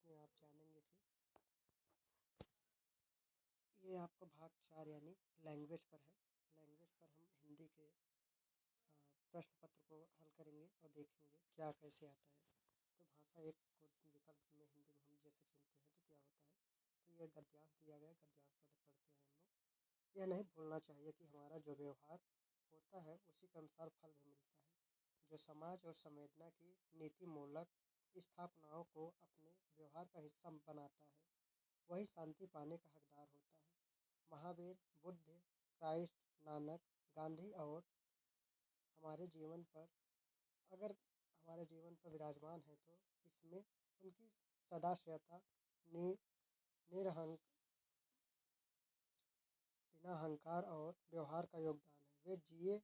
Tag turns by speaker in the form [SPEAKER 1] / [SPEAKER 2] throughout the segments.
[SPEAKER 1] जिसमें आप जानेंगे कि ये आपका भाग 4 यानी लैंग्वेज पर है। लैंग्वेज पर हम हिंदी के प्रश्न पत्र को हल करेंगे और देखेंगे क्या कैसे आता है। तो भाषा एक को विकल्प में हिंदी में हम जैसे चुनते हैं तो क्या होता है। तो यह गद्यांश दिया गया है, गद्यांश पहले पढ़ते हैं हम लोग। यह नहीं भूलना चाहिए कि हमारा जो व्यवहार होता है उसी के अनुसार फल भी मिलता है। जो समाज और संवेदना की नीति मूलक स्थापनाओं को अपने व्यवहार का हिस्सा बनाता है वही शांति पाने का हकदार होता है। महावीर, बुद्ध, क्राइस्ट, नानक, गांधी और हमारे जीवन पर अगर हमारे जीवन पर विराजमान है तो इसमें उनकी सदाशयता, नि, निरहंक बिना अहंकार और व्यवहार का योगदान है। वे जिए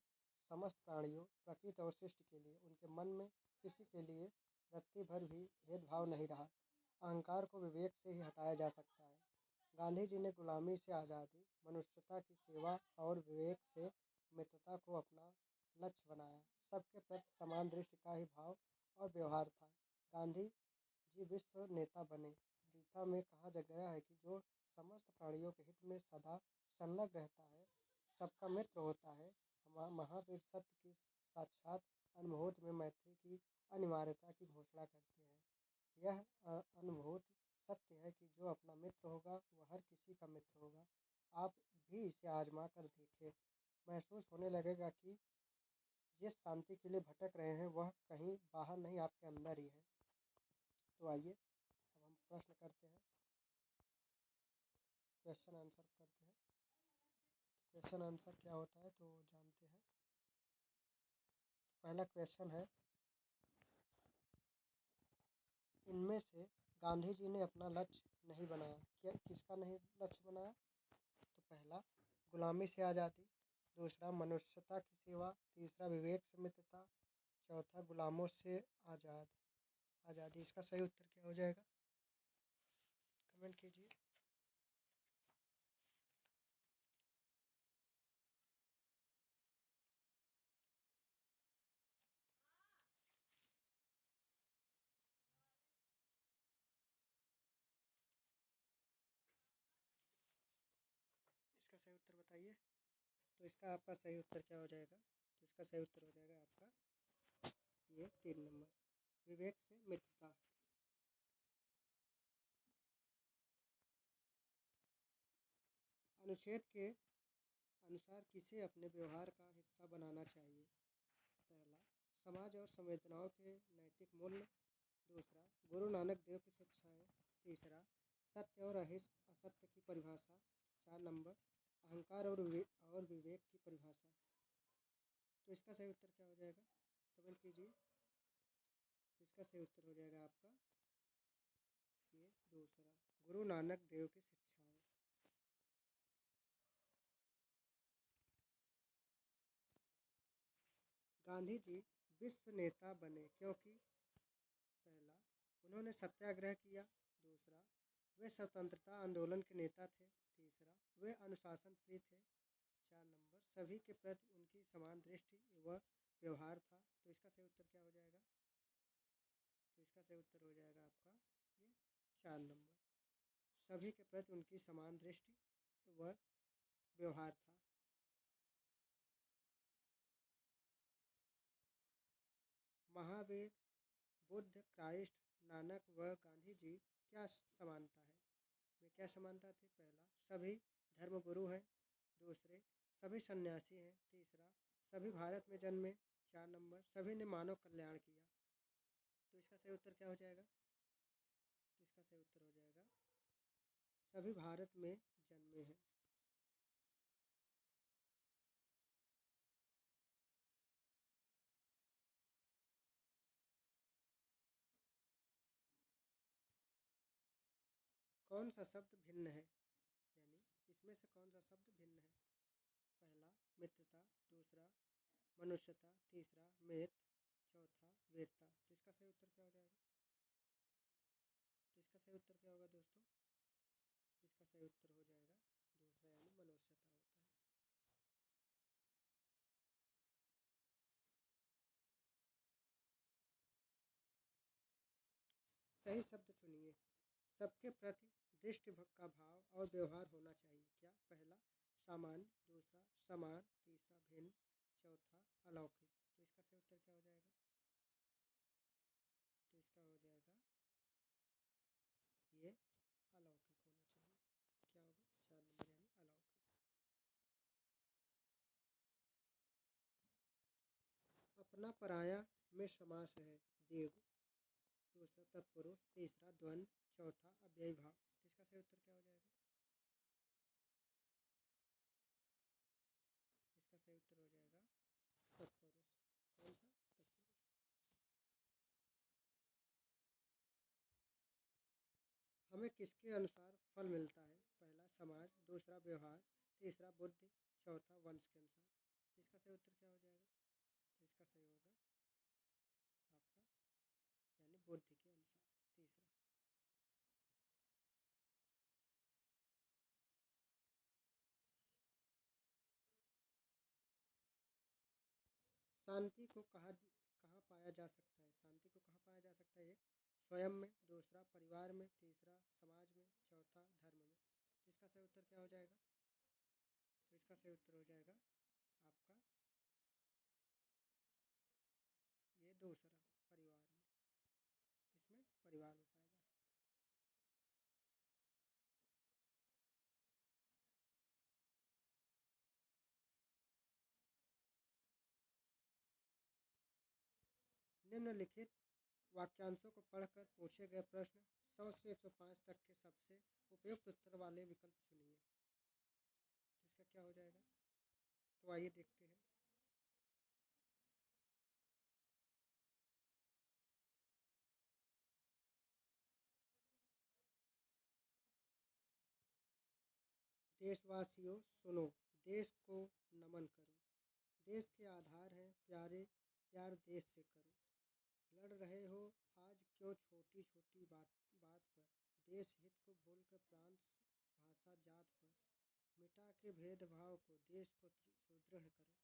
[SPEAKER 1] समस्त प्राणियों, प्रकृति और सृष्टि के लिए। उनके मन में किसी के लिए रत्ती भर भी भेदभाव नहीं रहा। अहंकार को विवेक से ही हटाया जा सकता है। गांधी जी ने गुलामी से आज़ादी, मनुष्यता की सेवा और विवेक से मित्रता को अपना लक्ष्य बनाया। सबके प्रति समान दृष्टि का ही भाव और व्यवहार था। गांधी जी विश्व नेता बने। गीता में कहा गया है कि जो समस्त प्राणियों के हित में सदा संलग्न रहता है, सबका मित्र होता है। महावीर सत्य की साक्षात अनुभूति में मैत्री की अनिवार्यता की घोषणा करते हैं। यह अनुभूति सत्य है कि जो अपना मित्र होगा वह हर किसी का मित्र होगा। आप भी इसे आजमा कर देखें। महसूस होने लगेगा कि जिस शांति के लिए भटक रहे हैं वह कहीं बाहर नहीं, आपके अंदर ही है। तो आइए अब हम प्रश्न करते हैं, क्वेश्चन आंसर करते हैं। क्वेश्चन आंसर क्या होता है तो जानते हैं। पहला क्वेश्चन है, इनमें से गांधी जी ने अपना लक्ष्य नहीं बनाया। क्या किसका नहीं लक्ष्य बनाया? तो पहला गुलामी से आज़ादी, दूसरा मनुष्यता की सेवा, तीसरा विवेक से मित्रता, चौथा गुलामों से आज़ादी। इसका सही उत्तर क्या हो जाएगा? कमेंट कीजिए। इसका सही उत्तर बताइए। तो इसका आपका सही उत्तर क्या हो जाएगा? तो इसका सही उत्तर हो जाएगा आपका ये 3 नंबर, विवेक से मित्रता। अनुच्छेद के अनुसार किसे अपने व्यवहार का हिस्सा बनाना चाहिए? पहला समाज और संवेदनाओं के नैतिक मूल्य, दूसरा गुरु नानक देव की शिक्षाएं, तीसरा सत्य और असत्य की परिभाषा, 4 नंबर अहंकार और विवेक की परिभाषा। तो इसका सही उत्तर क्या हो जाएगा? कमेंट कीजिए। तो इसका सही उत्तर हो जाएगा आपका ये दूसरा, गुरु नानक देव की शिक्षाएं। गांधी जी विश्व नेता बने क्योंकि पहला उन्होंने सत्याग्रह किया, दूसरा वे स्वतंत्रता आंदोलन के नेता थे, तीसरा वे अनुशासन प्रिय थे, 4 नंबर सभी के प्रति उनकी समान दृष्टि व व्यवहार था। तो इसका सही उत्तर क्या हो जाएगा? तो इसका सही उत्तर हो जाएगा आपका ये 4 नंबर, सभी के प्रति उनकी समान दृष्टि व व्यवहार था। महावीर, बुद्ध, क्राइस्ट, नानक व गांधी जी क्या समानता है? वे क्या समानता थी? पहला सभी धर्मगुरु हैं, दूसरे सभी सन्यासी हैं, तीसरा सभी भारत में जन्मे, 4 नंबर सभी ने मानव कल्याण किया। तो इसका सही उत्तर क्या हो जाएगा? तो इसका सही उत्तर हो जाएगा सभी भारत में जन्मे हैं। कौन सा शब्द भिन्न है? यानी इसमें से कौन सा शब्द भिन्न है? पहला मित्रता, दूसरा मनुष्यता, तीसरा मित्र, चौथा वीरता। तो इसका सही उत्तर क्या हो जाएगा? तो इसका सही उत्तर क्या होगा दोस्तों? इसका सही उत्तर हो जाएगा दूसरा यानी मनुष्यता होता है। सही शब्द चुनिए। सबके प्रति दृष्टि का भाव और व्यवहार होना चाहिए। क्या? पहला सामान्य, दूसरा समान, तीसरा भिन्न, चौथा अलौकिक। तो इसका सही उत्तर क्या हो जाएगा? तो इसका हो जाएगा ये अलौकिक होना चाहिए। क्या होगा? 4 नंबर यानी अलौकिक। अपना पराया में समास है दीर्घ, दूसरा तत्पुरुष, तीसरा द्वंद्व, चौथा अव्ययी भाव। तो इसका सही उत्तर क्या हो जाएगा? इसका सही उत्तर हो जाएगा तत्पुरुष। कौन सा? तत्पुरुष। हमें किसके अनुसार फल मिलता है? पहला समाज, दूसरा व्यवहार, तीसरा बुद्धि, चौथा वंश के अनुसार। तो इसका सही उत्तर क्या हो जाएगा? तो इसका सही होगा आपका यानी बुद्धि के अनुसार, तीसरा। शांति को कहाँ पाया जा सकता है? शांति को कहाँ पाया जा सकता है? एक स्वयं में, दूसरा परिवार में, तीसरा समाज में, चौथा धर्म में। तो इसका सही उत्तर क्या हो जाएगा? तो इसका सही उत्तर हो जाएगा आपका ये दूसरा, परिवार में। इसमें परिवार में पाया जा सकता है। निम्नलिखित वाक्यांशों को पढ़कर पूछे गए प्रश्न 100 से 105 तक के सबसे उपयुक्त उत्तर वाले विकल्प चुनिए। तो इसका क्या हो जाएगा? तो आइए देखते हैं। देशवासियों सुनो, देश को नमन करो। देश के आधार हैं प्यारे, प्यार देश से करो। लड़ रहे हो आज क्यों छोटी छोटी बात पर। देश हित को भूलकर प्रांत, भाषा, जात पर। मिटा के भेदभाव को देश को सुदृढ़ करो।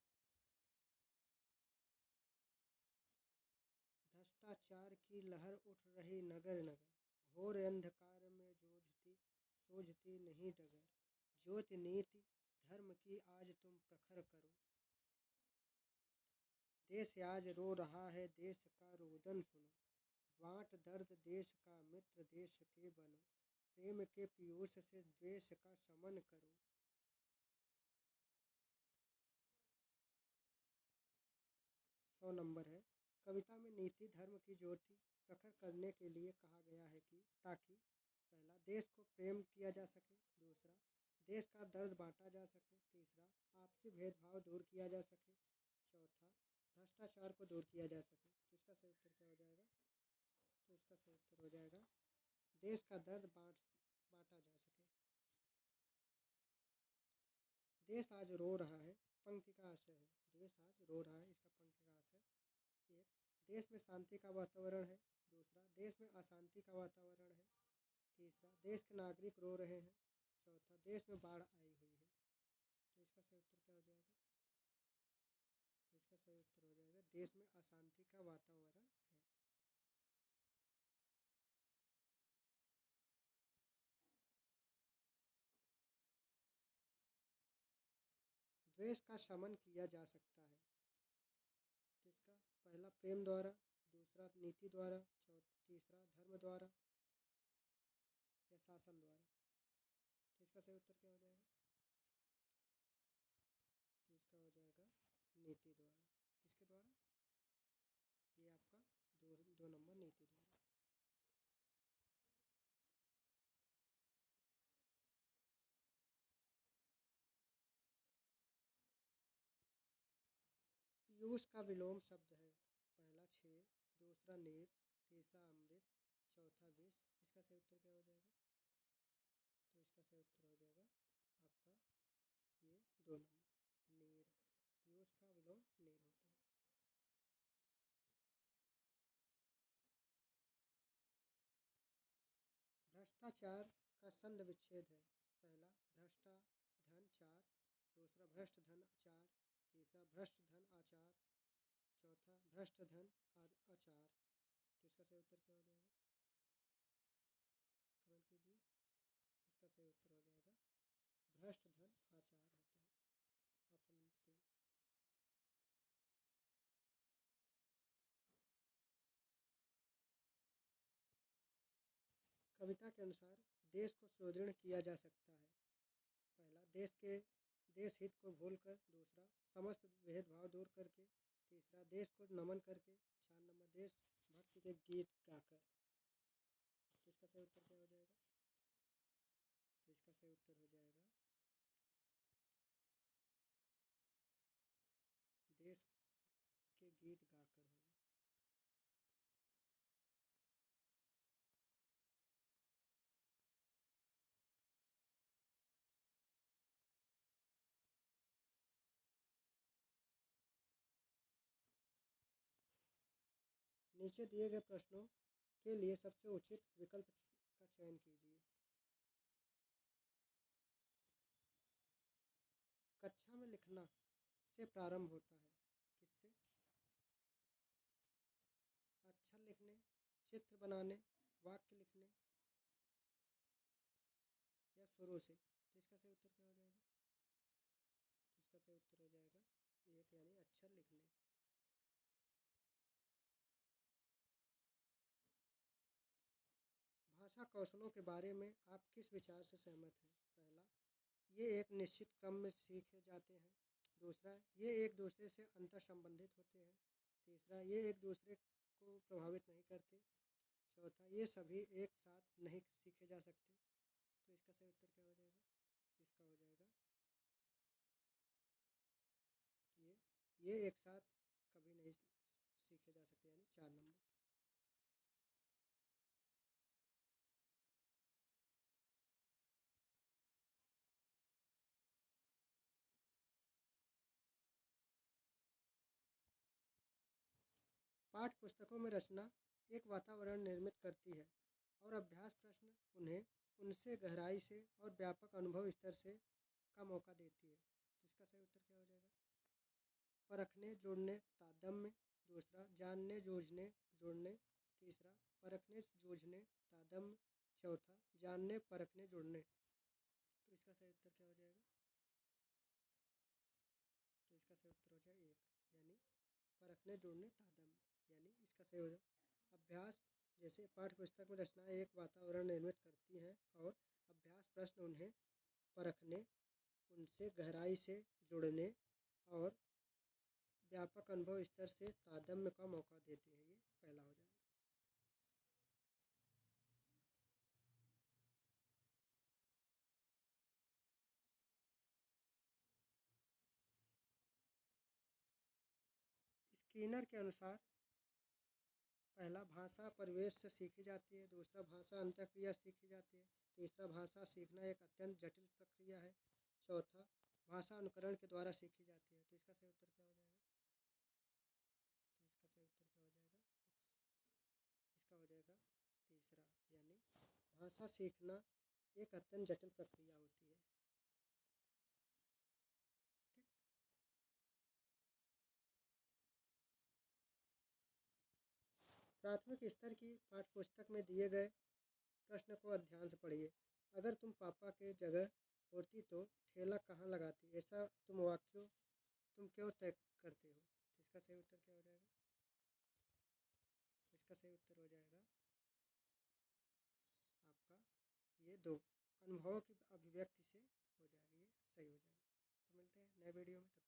[SPEAKER 1] भ्रष्टाचार की लहर उठ रही नगर नगर। घोर अंधकार में सूझती नहीं डगर। ज्योति नीति धर्म की आज तुम प्रखर करो। देश आज रो रहा है देश का रोदन सुनो। बाँट दर्द देश का मित्र देश के बनो। प्रेम के पीयूष से द्वेष का शमन करो। 100 नंबर है। कविता में नीति धर्म की ज्योति प्रखर करने के लिए कहा गया है कि ताकि पहला देश को प्रेम किया जा सके, दूसरा देश का दर्द बांटा जा सके, तीसरा आपसी भेदभाव दूर किया जा सके, चौथा भ्रष्टाचार को दूर किया जा सके। तो इसका सही उत्तर क्या हो जाएगा? तो इसका सही उत्तर हो जाएगा देश का दर्द बांटा जा सके। देश आज रो रहा है पंक्ति का आशय है। देश आज रो रहा है, इसका पंक्ति का आशय। एक, देश में शांति का वातावरण है। दूसरा, देश में अशांति का वातावरण है। तीसरा, देश के नागरिक रो रहे हैं। चौथा, देश में बाढ़ आई हुई है। तो इसका सही उत्तर क्या हो जाएगा? तो इसका सही उत्तर हो जाएगा देश में अशांति का वातावरण है। द्वेष का शमन किया जा सकता है किसका? पहला प्रेम द्वारा, दूसरा नीति द्वारा, तीसरा धर्म द्वारा या शासन द्वारा। तो इसका सही उत्तर क्या हो जाएगा? तो इसका हो जाएगा नीति द्वारा। किसके द्वारा? ये आपका दो नंबर नीति द्वारा। पीयूष का विलोम शब्द है। पहला छेद, दूसरा नीर, तीसरा अमृत, चौथा विष। इसका सही उत्तर क्या हो जाएगा? तो इसका सही उत्तर हो जाएगा आपका ये दो नंबर नीर। पीयूष का विलोम नीर होता है। भ्रष्टाचार का संध विच्छेद है। पहला भ्रष्टा धन चार, दूसरा भ्रष्ट धन आचार, तीसरा भ्रष्ट धन आचार, चौथा भ्रष्ट धन आचार। तो इसका सही उत्तर क्या हो जाएगा? कमेंट भ्रष्ट धन आचार होते हैं। Option number 3। कविता के अनुसार देश को सुदृढ़ किया जा सकता है। पहला, देश हित को भूलकर। दूसरा, समस्त भेदभाव दूर करके। तीसरा, देश को नमन करके। 4 नंबर, देशभक्ति के गीत गाकर। तो इसका सही उत्तर क्या हो जाएगा? तो इसका सही उत्तर हो जाएगा देश के गीत गाकर होगा। नीचे दिए गए प्रश्नों के लिए सबसे उचित विकल्प का चयन कीजिए। कक्षा में लिखना से प्रारंभ होता है। किससे? अक्षर लिखने, चित्र बनाने, वाक्य लिखने या शुरू से। तो इसका सही उत्तर क्या हो जाएगा? तो इसका सही उत्तर हो जाएगा 1 यानी अक्षर लिखने। भाषा कौशलों के बारे में आप किस विचार से सहमत हैं? पहला, ये एक निश्चित क्रम में सीखे जाते हैं। दूसरा, ये एक दूसरे से अंतर संबंधित होते हैं। तीसरा, ये एक दूसरे को प्रभावित नहीं करते। चौथा, ये सभी एक साथ नहीं सीखे जा सकते। तो इसका सही उत्तर क्या हो जाएगा? इसका हो जाएगा ये एक साथ कभी नहीं सीखे जा सकते, यानी 4 नंबर। पाठ्य पुस्तकों में रचना एक वातावरण निर्मित करती है और अभ्यास प्रश्न उन्हें उनसे गहराई से और व्यापक अनुभव स्तर से का मौका देती है। तो इसका सही उत्तर क्या हो जाएगा? परखने, जोड़ने, तारतम्य। दूसरा, जानने, जूझने, जोड़ने। तीसरा, परखने, जूझने, तारतम्य। चौथा, जानने, परखने, जोड़ने। तो इसका सही उत्तर क्या हो जाएगा? तो इसका सही उत्तर हो जाएगा 1 यानी परखने, जोड़ने, तारतम्य। यानी इसका सही हो जाएगा अभ्यास। जैसे पाठ्य पुस्तक में रचनाएं एक वातावरण निर्मित करती हैं और अभ्यास प्रश्न उन्हें परखने, उनसे गहराई से जुड़ने और व्यापक अनुभव स्तर से तारतम्य का मौका देती है। ये पहला हो जाएगा। स्किनर के अनुसार पहला, भाषा परिवेश से सीखी जाती है। दूसरा, भाषा अंतःक्रिया सीखी जाती है। तीसरा, भाषा सीखना एक अत्यंत जटिल प्रक्रिया है। चौथा, भाषा अनुकरण के द्वारा सीखी जाती है। तो इसका सही उत्तर क्या हो जाएगा? तो इसका सही उत्तर क्या हो जाएगा? इसका हो जाएगा तीसरा, यानी भाषा सीखना एक अत्यंत जटिल प्रक्रिया होती है। ठीक। प्राथमिक स्तर की पाठ्यपुस्तक में दिए गए प्रश्न को ध्यान से पढ़िए। अगर तुम पापा के जगह होती तो ठेला कहाँ लगाती? ऐसा तुम क्यों तय करते हो? तो इसका सही उत्तर क्या हो जाएगा? तो इसका सही उत्तर हो जाएगा आपका ये 2 अनुभवों की अभिव्यक्ति से हो जाएगा। ये सही हो जाएगा। तो मिलते हैं नए वीडियो में।